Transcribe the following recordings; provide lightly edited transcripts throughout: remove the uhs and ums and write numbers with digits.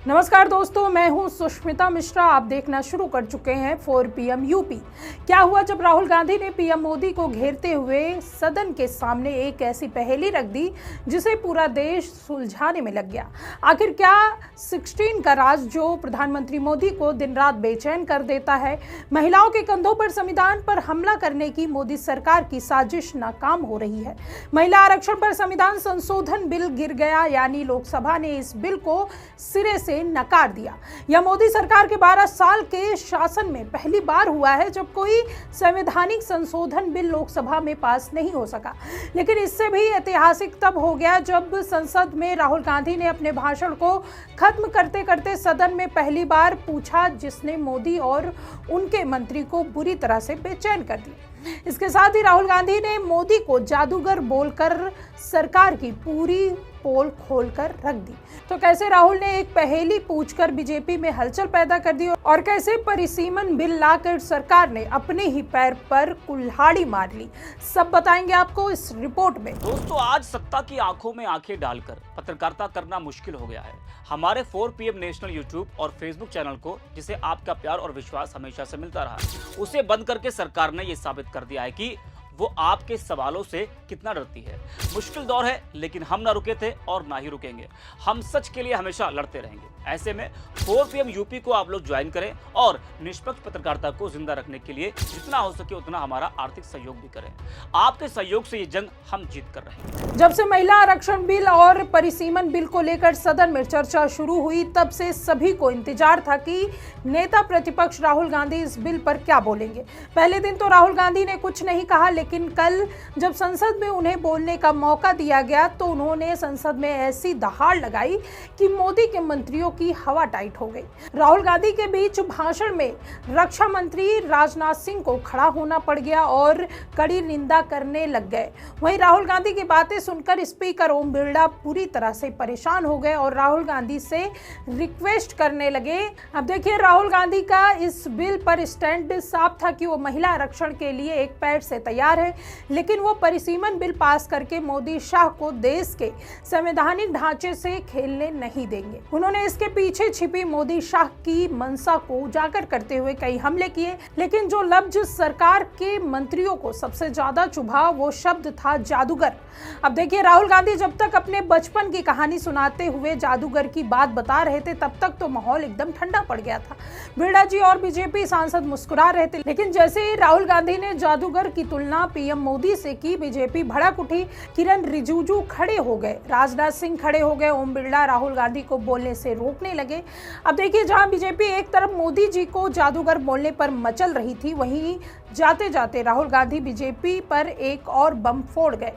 नमस्कार दोस्तों, मैं हूं सुष्मिता मिश्रा। आप देखना शुरू कर चुके हैं 4 PM यूपी। क्या हुआ जब राहुल गांधी ने पीएम मोदी को घेरते हुए सदन के सामने एक ऐसी पहेली रख दी जिसे पूरा देश सुलझाने में लग गया। आखिर क्या 16 का राज जो प्रधानमंत्री मोदी को दिन रात बेचैन कर देता है? महिलाओं के कंधों पर संविधान पर हमला करने की मोदी सरकार की साजिश नाकाम हो रही है। महिला आरक्षण पर संविधान संशोधन बिल गिर गया, यानी लोकसभा ने इस बिल को सिरे से नकार दिया। यह मोदी सरकार के 12 साल के शासन में पहली बार हुआ है जब कोई संवैधानिक संशोधन बिल लोकसभा में पास नहीं हो सका। लेकिन इससे भी ऐतिहासिक तब हो गया जब संसद में राहुल गांधी ने अपने भाषण को खत्म करते करते सदन में पहली बार पूछा, जिसने मोदी और उनके मंत्री को बुरी तरह से बेचैन कर दिया। इसके साथ ही राहुल गांधी ने मोदी को जादूगर बोलकर सरकार की पूरी पोल खोलकर रख दी। तो कैसे राहुल ने एक पहेली पूछकर बीजेपी में हलचल पैदा कर दी और कैसे परिसीमन बिल लाकर सरकार ने अपने ही पैर पर कुल्हाड़ी मार ली, सब बताएंगे आपको इस रिपोर्ट में। दोस्तों, आज सत्ता की आंखों में आंखें डालकर पत्रकारिता करना मुश्किल हो गया है। हमारे 4 PM नेशनल यूट्यूब और फेसबुक चैनल को, जिसे आपका प्यार और विश्वास हमेशा से मिलता रहा, उसे बंद करके सरकार ने यह साबित कर दिया है कि वो आपके सवालों से कितना डरती है। मुश्किल दौर है, लेकिन हम ना रुके थे और ना ही रुकेंगे। हम सच के लिए हमेशा लड़ते रहेंगे। ऐसे में 4 PM यूपी को आप लोग ज्वाइन करें और निष्पक्ष पत्रकारिता को जिंदा रखने के लिए जितना हो सके उतना हमारा आर्थिक सहयोग भी करें। आपके सहयोग से ये जंग हम जीत कर रहे हैं। जब से महिला आरक्षण बिल और परिसीमन बिल को लेकर सदन में चर्चा शुरू हुई, तब से सभी को इंतजार था कि नेता प्रतिपक्ष राहुल गांधी इस बिल पर क्या बोलेंगे। पहले दिन तो राहुल गांधी ने कुछ नहीं कहा, लेकिन कल जब संसद में उन्हें बोलने का मौका दिया गया तो उन्होंने संसद में ऐसी दहाड़ लगाई कि मोदी के मंत्रियों की हवा टाइट हो गई। राहुल गांधी के बीच भाषण में रक्षा मंत्री राजनाथ सिंह को खड़ा होना पड़ गया और कड़ी निंदा करने लग गए। वहीं राहुल गांधी की बातें सुनकर स्पीकर ओम बिरला पूरी तरह से परेशान हो गए और राहुल गांधी से रिक्वेस्ट करने लगे। अब देखिए, राहुल गांधी का इस बिल पर स्टैंड साफ था कि वो महिला आरक्षण के लिए एक पैर से तैयार है, लेकिन वो परिसीमन बिल पास करके मोदी शाह को देश के संवैधानिक ढांचे से खेलने नहीं देंगे। उन्होंने इसके पीछे छिपी मोदी शाह की मंशा को उजागर करते हुए कई हमले किए, लेकिन जो लफ्ज सरकार के मंत्रियों को सबसे ज्यादा चुभा वो शब्द था जादूगर। अब देखिए, राहुल गांधी जब तक अपने बचपन की कहानी सुनाते हुए जादूगर की बात बता रहे थे, तब तक तो माहौल एकदम ठंडा पड़ गया था। बिरला जी और बीजेपी सांसद मुस्कुरा रहे थे, लेकिन जैसे ही राहुल गांधी ने जादूगर की तुलना पीएम मोदी से की, बीजेपी भड़क उठी। किरण रिजिजू खड़े हो गए, राजनाथ सिंह खड़े हो गए, ओम बिरला राहुल गांधी को बोलने से रोकने लगे। अब देखिए, जहां बीजेपी एक तरफ मोदी जी को जादूगर बोलने पर मचल रही थी, वहीं जाते जाते राहुल गांधी बीजेपी पर एक और बम फोड़ गए,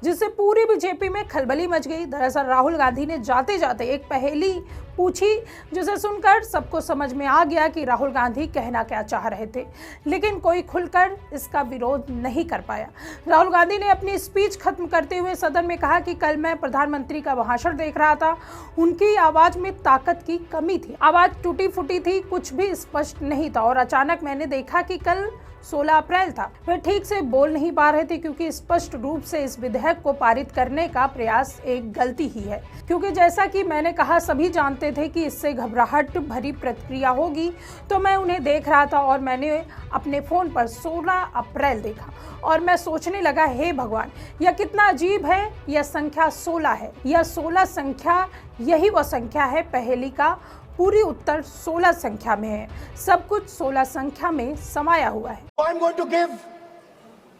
जिससे पूरी बीजेपी में खलबली मच गई। दरअसल राहुल गांधी ने जाते जाते एक पहेली पूछी, जिसे सुनकर सबको समझ में आ गया कि राहुल गांधी कहना क्या चाह रहे थे, लेकिन कोई खुलकर इसका विरोध नहीं कर पाया। राहुल गांधी ने अपनी स्पीच खत्म करते हुए सदन में कहा कि कल मैं प्रधानमंत्री का भाषण देख रहा था, उनकी आवाज में ताकत की कमी थी, आवाज टूटी फूटी थी, कुछ भी स्पष्ट नहीं था और अचानक मैंने देखा कि कल 16 अप्रैल था। वे ठीक से बोल नहीं पा रहे थे क्योंकि स्पष्ट रूप से इस विधेयक को पारित करने का प्रयास एक गलती ही है, क्योंकि जैसा कि मैंने कहा, सभी जानते थे कि इससे घबराहट भरी प्रक्रिया होगी। तो मैं उन्हें देख रहा था और मैंने अपने फोन पर 16 अप्रैल देखा और मैं सोचने लगा, हे भगवान, यह कितना अजीब है। यह संख्या 16 है, यह 16 संख्या, यही वह संख्या है पहेली का पूरी उत्तर 16 संख्या में है। सब कुछ 16 संख्या में समाया हुआ है। I'm going to give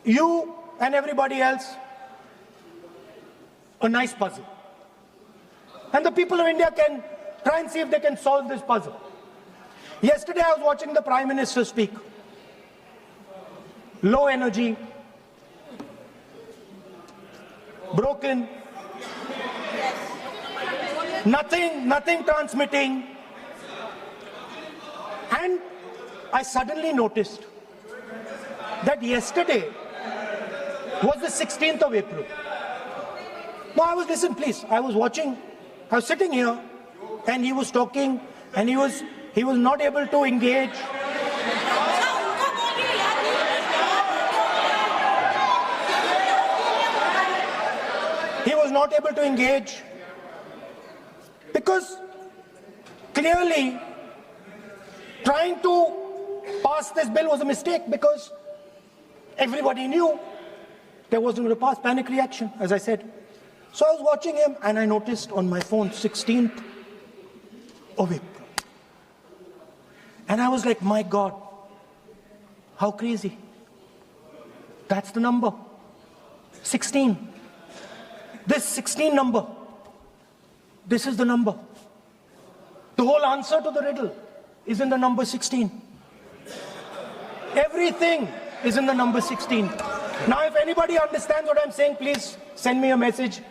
you and everybody else a nice puzzle, and the people of India can try and see if they can solve this puzzle. Yesterday I was watching the Prime Minister speak. Low energy, broken, nothing transmitting. And I suddenly noticed that yesterday was the 16th of April. Now I was, listen please, I was watching, I was sitting here and he was talking and he was not able to engage. He was not able to engage because clearly trying to pass this bill was a mistake because everybody knew there wasn't going to pass. Panic reaction, as I said. So I was watching him and I noticed on my phone 16th of April. And I was like, my God, how crazy. That's the number. 16. This 16 number. This is the number. The whole answer to the riddle is in the number 16. Everything is in the number 16. Now, if anybody understands what I'm saying, please send me a message.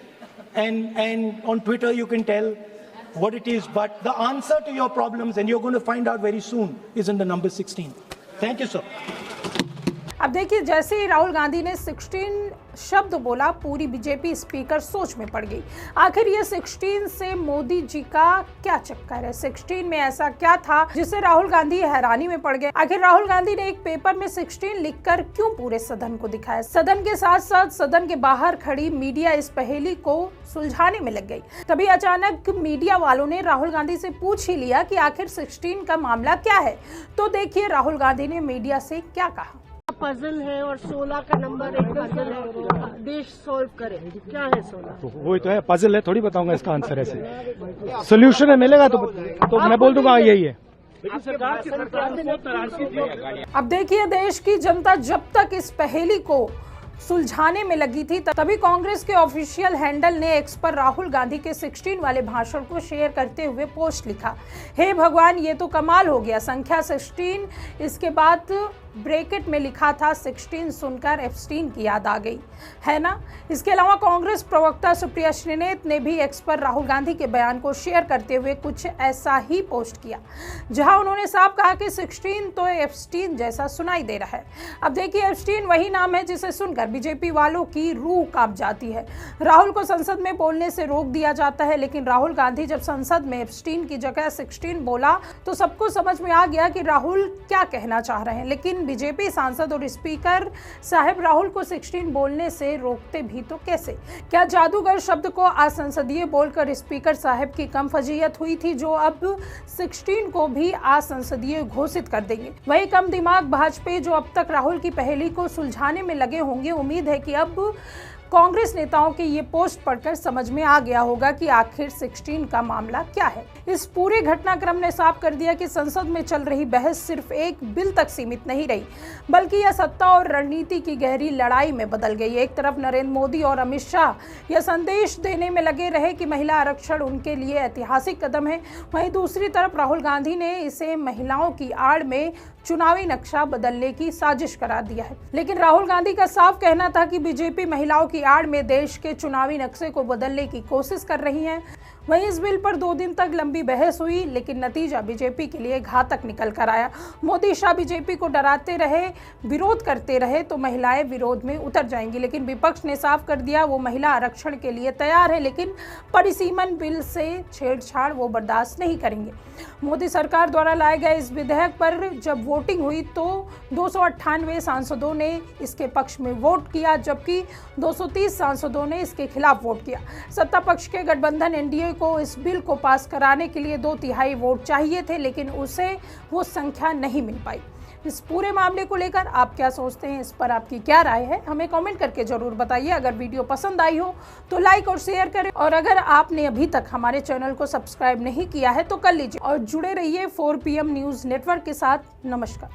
And on Twitter, you can tell what it is. But the answer to your problems, and you're going to find out very soon, is in the number 16. Thank you, sir. अब देखिए, जैसे ही राहुल गांधी ने 16 शब्द बोला, पूरी BJP speaker सोच में पड़ गई। आखिर ये 16 से मोदी जी का क्या चक्कर है? 16 में ऐसा क्या था जिससे राहुल गांधी हैरानी में पड़ गए? आखिर राहुल गांधी ने एक पेपर में 16 लिखकर क्यों पूरे सदन को दिखाया? सदन के साथ साथ सदन के बाहर खड़ी मीडिया इस पहेली को सुलझाने में लग गई। तभी अचानक मीडिया वालों ने राहुल गांधी से पूछ ही लिया कि आखिर 16 का मामला क्या है। तो देखिए राहुल गांधी ने मीडिया से क्या कहा। पजल है और 16 का नंबर एक पजल है, देश सॉल्व करे। क्या है 16? तो वही तो है, पजल है, थोड़ी बताऊंगा इसका आंसर ऐसे। सोल्यूशन है, मिलेगा तो मैं बोल दूंगा यही है। अब देखिए, देश की जनता जब तक इस पहेली को सुलझाने में लगी थी, तभी कांग्रेस के ऑफिशियल हैंडल ने एक्स पर राहुल गांधी के 16 वाले भाषण को शेयर करते हुए पोस्ट लिखा, हे भगवान, ये तो कमाल हो गया, संख्या 16। इसके बाद ब्रैकेट में लिखा था 16 सुनकर एप्स्टीन की याद आ गई, है ना। इसके अलावा कांग्रेस प्रवक्ता सुप्रिया श्रीनेत ने भी एक्स पर राहुल गांधी के बयान को शेयर करते हुए कुछ ऐसा ही पोस्ट किया, जहां उन्होंने साफ कहा कि 16 तो एप्स्टीन जैसा सुनाई दे रहा है। अब देखिए, एप्स्टीन वही नाम है जिसे सुनकर बीजेपी वालों की रूह कांप जाती है। राहुल को संसद में बोलने से रोक दिया जाता है, लेकिन राहुल गांधी जब संसद में एप्स्टीन की जगह 16 बोला तो सबको समझ में आ गया कि राहुल क्या कहना चाह रहे हैं। लेकिन बीजेपी सांसद और स्पीकर साहब राहुल को 16 बोलने से रोकते भी तो कैसे? क्या जादूगर शब्द को असंसदीय बोलकर स्पीकर साहब की कम फजीयत हुई थी, जो अब 16 को भी असंसदीय घोषित कर देंगे? वही कम दिमाग भाजपा जो अब तक राहुल की पहेली को सुलझाने में लगे होंगे। उम्मीद है कि अब कांग्रेस नेताओं के ये पोस्ट पढ़कर समझ में आ गया होगा कि आखिर 16 का मामला क्या है। इस पूरे घटनाक्रम ने साफ कर दिया कि संसद में चल रही बहस सिर्फ एक बिल तक सीमित नहीं रही, बल्कि यह सत्ता और रणनीति की गहरी लड़ाई में बदल गई। एक तरफ नरेंद्र मोदी और अमित शाह यह संदेश देने में लगे रहे कि महिला आरक्षण उनके लिए ऐतिहासिक कदम है, वहीं दूसरी तरफ राहुल गांधी ने इसे महिलाओं की आड़ में चुनावी नक्शा बदलने की साजिश करार दिया है। लेकिन राहुल गांधी का साफ कहना था कि बीजेपी महिलाओं की आड़ में देश के चुनावी नक्शे को बदलने की कोशिश कर रही है। वहीं इस बिल पर 2 दिन तक लंबी बहस हुई, लेकिन नतीजा बीजेपी के लिए घातक निकल कर आया। मोदी शाह बीजेपी को डराते रहे, विरोध करते रहे तो महिलाएं विरोध में उतर जाएंगी, लेकिन विपक्ष ने साफ कर दिया वो महिला आरक्षण के लिए तैयार है, लेकिन परिसीमन बिल से छेड़छाड़ वो बर्दाश्त नहीं करेंगे। मोदी सरकार द्वारा लाए गए इस विधेयक पर जब वोटिंग हुई तो 298 सांसदों ने इसके पक्ष में वोट किया, जबकि 230 सांसदों ने इसके खिलाफ वोट किया। सत्ता पक्ष के गठबंधन एनडीए को इस बिल को पास कराने के लिए 2/3 वोट चाहिए थे, लेकिन उसे वो संख्या नहीं मिल पाई। इस पूरे मामले को लेकर आप क्या सोचते हैं, इस पर आपकी क्या राय है, हमें कमेंट करके जरूर बताइए। अगर वीडियो पसंद आई हो तो लाइक और शेयर करें, और अगर आपने अभी तक हमारे चैनल को सब्सक्राइब नहीं किया है तो कर लीजिए और जुड़े रहिए 4 PM न्यूज़ नेटवर्क के साथ। नमस्कार।